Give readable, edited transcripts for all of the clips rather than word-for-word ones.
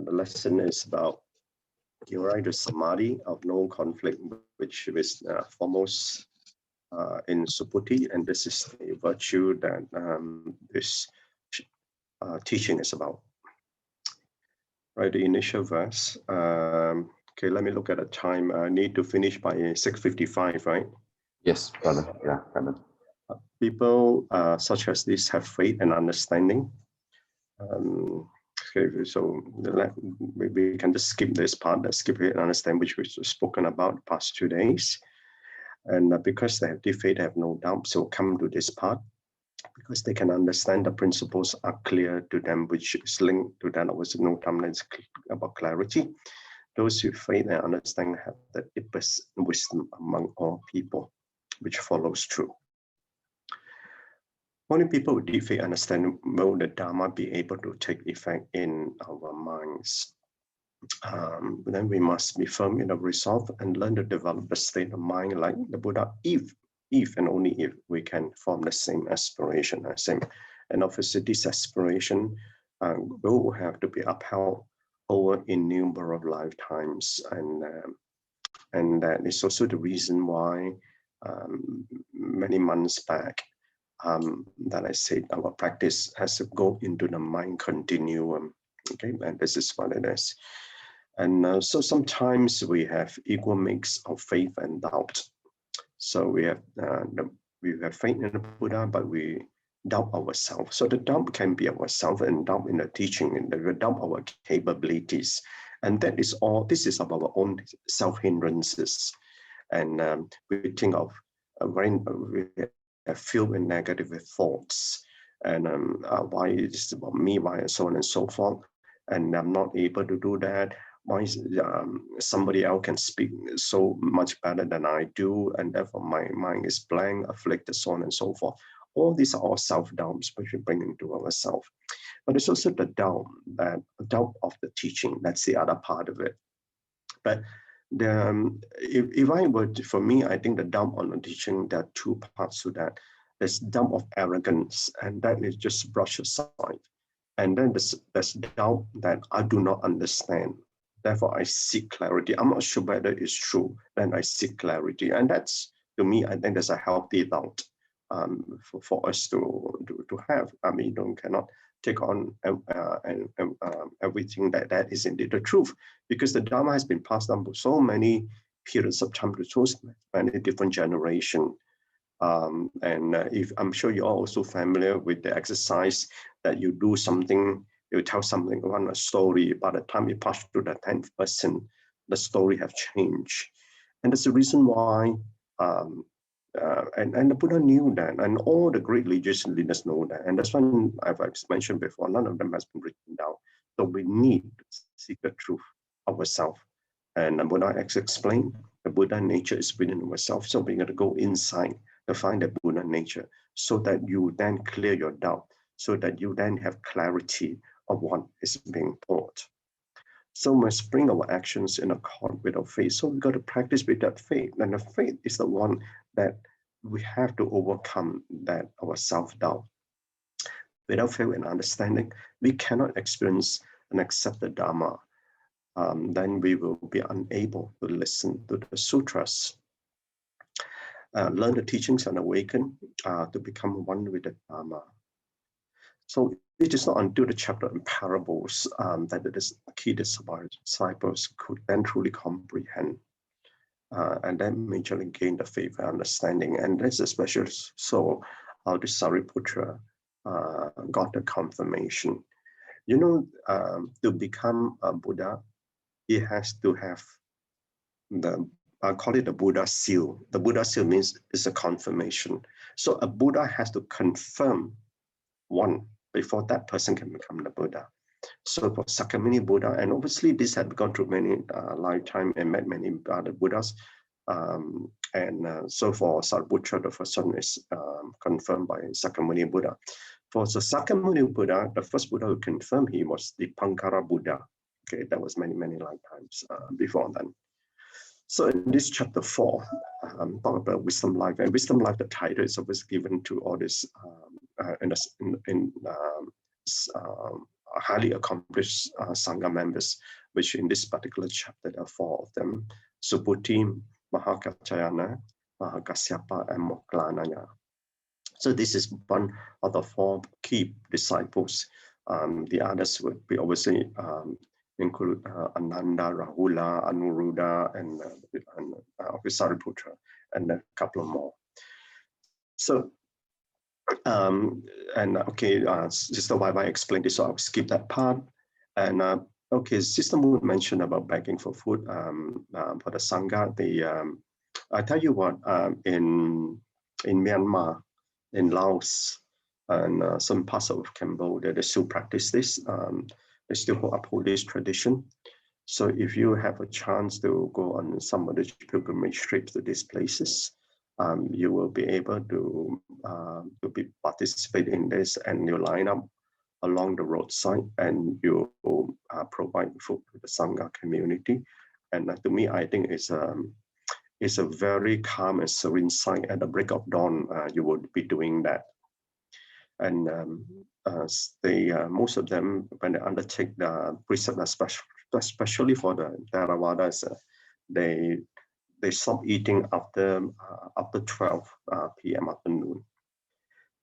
The lesson is about right to samadhi of no conflict, which is foremost in Subhuti, and this is the virtue that this teaching is about. Right, the initial verse. Okay, let me look at the time. I need to finish by 6:55, right? Yes, brother. Yeah, brother. People such as this have faith and understanding. Okay, so we can just skip this part, skip it and understand, which we've spoken about the past 2 days. And because they have faith, they have no doubt, so come to this part, because they can understand the principles are clear to them, which is linked to that was no timelines about clarity. Those with faith and understanding have the deepest wisdom among all people, which follows true. Only people with deep faith understand will the Dharma be able to take effect in our minds. Then we must be firm in our resolve and learn to develop the state of mind like the Buddha, if and only if we can form the same aspiration as him. And obviously this aspiration will have to be upheld over innumerable lifetimes. And that is also the reason why many months back that I said our practice has to go into the mind continuum. Okay, and this is what it is. And so sometimes we have equal mix of faith and doubt. So we have faith in the Buddha, but we doubt ourselves. So the doubt can be ourselves, and doubt in the teaching, and the doubt our capabilities. And that is all. This is of our own self-hindrances. And we think of we are filled with negative thoughts, and why is it about me, why, and so on and so forth. And I'm not able to do that. Why somebody else can speak so much better than I do, and therefore my mind is blank, afflicted, so on and so forth. All these are all self-doubts which we bring into ourselves. But it's also the doubt of the teaching. That's the other part of it. But if I were to, for me, I think the doubt on the teaching, there are two parts to that. There's doubt of arrogance, and that is just brush aside. And then there's doubt that I do not understand. Therefore, I seek clarity. I'm not sure whether it's true. Then I seek clarity, and that's, to me, I think there's a healthy doubt for us to have. I mean, you cannot take on everything that is indeed the truth, because the Dharma has been passed down for so many periods of time to so many different generations. If I'm sure you're also familiar with the exercise that you do something, you tell something on a story, by the time you pass to the 10th person, the story have changed. And that's the reason why, and the Buddha knew that, and all the great religious leaders know that. And that's why I've mentioned before, none of them has been written down. So we need to seek the truth of ourselves. And the Buddha explained, the Buddha nature is within ourselves. So we got to go inside to find the Buddha nature, so that you then clear your doubt, so that you then have clarity of what is being taught. So we must bring our actions in accord with our faith. So we got to practice with that faith. And the faith is the one that we have to overcome, that our self-doubt. Without faith and understanding, we cannot experience and accept the Dharma. Then we will be unable to listen to the sutras, learn the teachings, and awaken to become one with the Dharma. So it is not until the chapter in parables that the key disciples could then truly comprehend and then majorly gain the faith and understanding. And that's especially so how the Sariputra got the confirmation. You know, to become a Buddha, he has to have I call it the Buddha seal. The Buddha seal means it's a confirmation. So a Buddha has to confirm one before that person can become the Buddha. So for Sakyamuni Buddha, and obviously this had gone through many lifetime and met many other Buddhas. So for Sariputra, the first one is confirmed by Sakyamuni Buddha. For the Sakyamuni Buddha, the first Buddha who confirmed he was the Pankara Buddha. Okay, that was many lifetimes before then. So in this chapter 4, talk about wisdom life. And wisdom life, the title is always given to all this highly accomplished Sangha members, which in this particular chapter, there are 4 of them: Subhuti, Mahakachayana, Mahakasyapa, and Moklanaya. So this is one of the 4 key disciples. The others would be obviously include Ananda, Rahula, Anuruddha, and Sariputta, and a couple more. So, Sister YY explained this, so I'll skip that part. And okay, Sister Moon mentioned about begging for food for the Sangha. I tell you what, in Myanmar, in Laos, and some parts of Cambodia, they still practice this. They still uphold this tradition. So if you have a chance to go on some of the pilgrimage trips to these places, you will be able to participate in this, and you line up along the roadside and you provide food to the Sangha community. And to me, I think it's a very calm and serene sight. At the break of dawn, you would be doing that. And most of them, when they undertake the precept, especially for the Theravadas, they stop eating after 12 p.m. afternoon.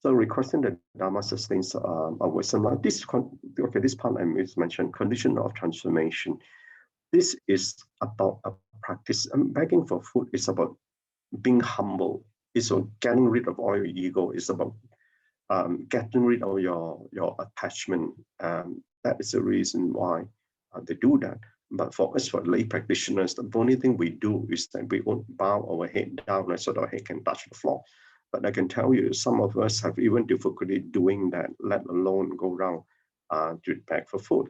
So requesting the Dharma sustains a wisdom life. This part I mentioned, condition of transformation. This is about a practice. Begging for food is about being humble. It's about getting rid of all your ego. It's about getting rid of your attachment. That is the reason why they do that. But for us, for lay practitioners, the only thing we do is that we won't bow our head down so that our head can touch the floor. But I can tell you, some of us have even difficulty doing that, let alone go down to beg for food.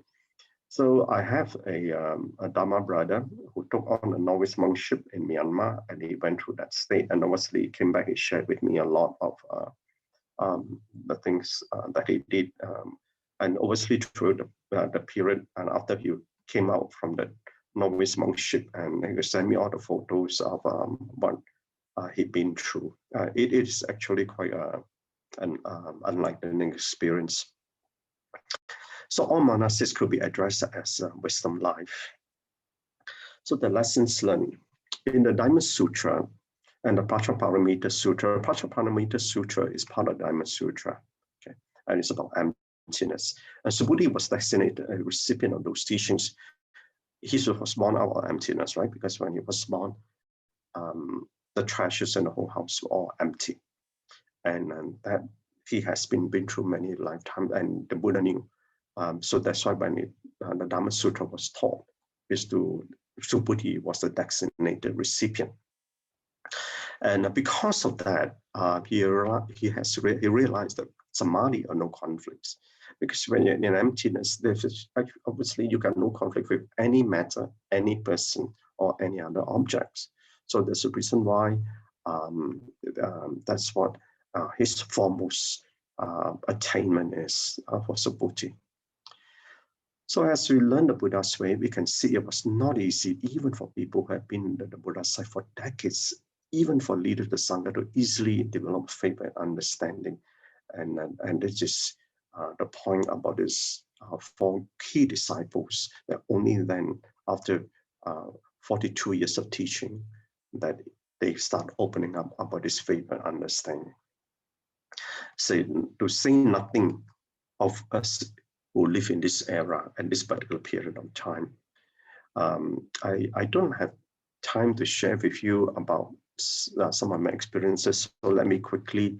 So I have a Dharma brother who took on a novice monkship in Myanmar, and he went through that state. And obviously, he came back, he shared with me a lot of the things that he did. And obviously, through the period, and after he came out from the novice monkship, and he sent me all the photos of what he'd been through. It is actually quite an enlightening experience. So all monastics could be addressed as wisdom life. So the lessons learned in the Dharma Sutra and the Prajnaparamita Sutra. Prajnaparamita Sutra is part of the Dharma Sutra, okay, and it's about emptiness. And Subhuti was designated a recipient of those teachings. He was born out of emptiness, right? Because when he was born, the treasures in the whole house were all empty, and that he has been through many lifetimes, and the Buddha knew. So that's why when the Dharma Sutra was taught, Subhuti was the designated recipient. And because of that, he realized that samadhi are no conflicts. Because when you're in emptiness, obviously you got no conflict with any matter, any person, or any other objects. So that's the reason why that's what his foremost attainment is for Subhuti. So as we learn the Buddha's way, we can see it was not easy, even for people who have been in the Buddha's side for decades, even for leaders of the Sangha, to easily develop faith and understanding. And this is the point about this 4 key disciples, that only then, after 42 years of teaching, that they start opening up about this faith and understanding. So to say nothing of us who live in this era and this particular period of time, I don't have time to share with you about some of my experiences. So let me quickly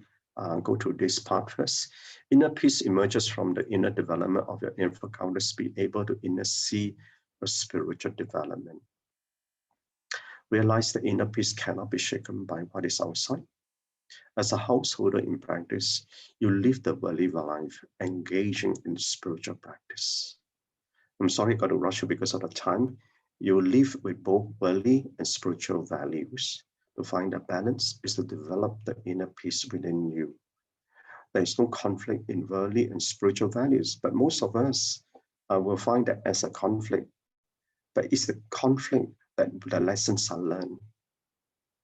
go to this part first. Inner peace emerges from the inner development of your infant countess, be able to inner see your spiritual development. Realize the inner peace cannot be shaken by what is outside. As a householder in practice, you live the worldly life, engaging in spiritual practice. I'm sorry, I got to rush you because of the time. You live with both worldly and spiritual values. To find a balance is to develop the inner peace within you. There is no conflict in worldly and spiritual values, but most of us will find that as a conflict. But it's the conflict that the lessons are learned.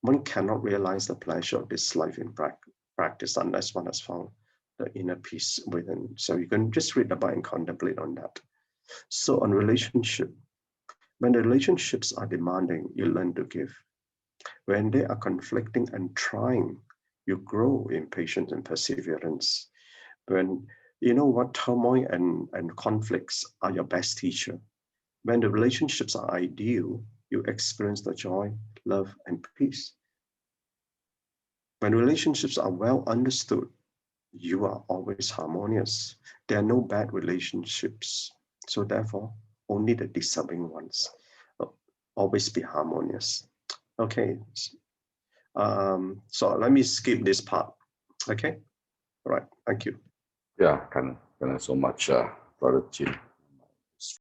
One cannot realize the pleasure of this life in practice unless one has found the inner peace within. So you can just read about and contemplate on that. So on relationship, when the relationships are demanding, you learn to give. When they are conflicting and trying, you grow in patience and perseverance. When you know what turmoil and conflicts are your best teacher. When the relationships are ideal, you experience the joy, love, and peace. When relationships are well understood, you are always harmonious. There are no bad relationships. So therefore, only the deserving ones. Always be harmonious. Okay. So let me skip this part. Okay. All right. Thank you. Yeah, can so much, Brother Chin.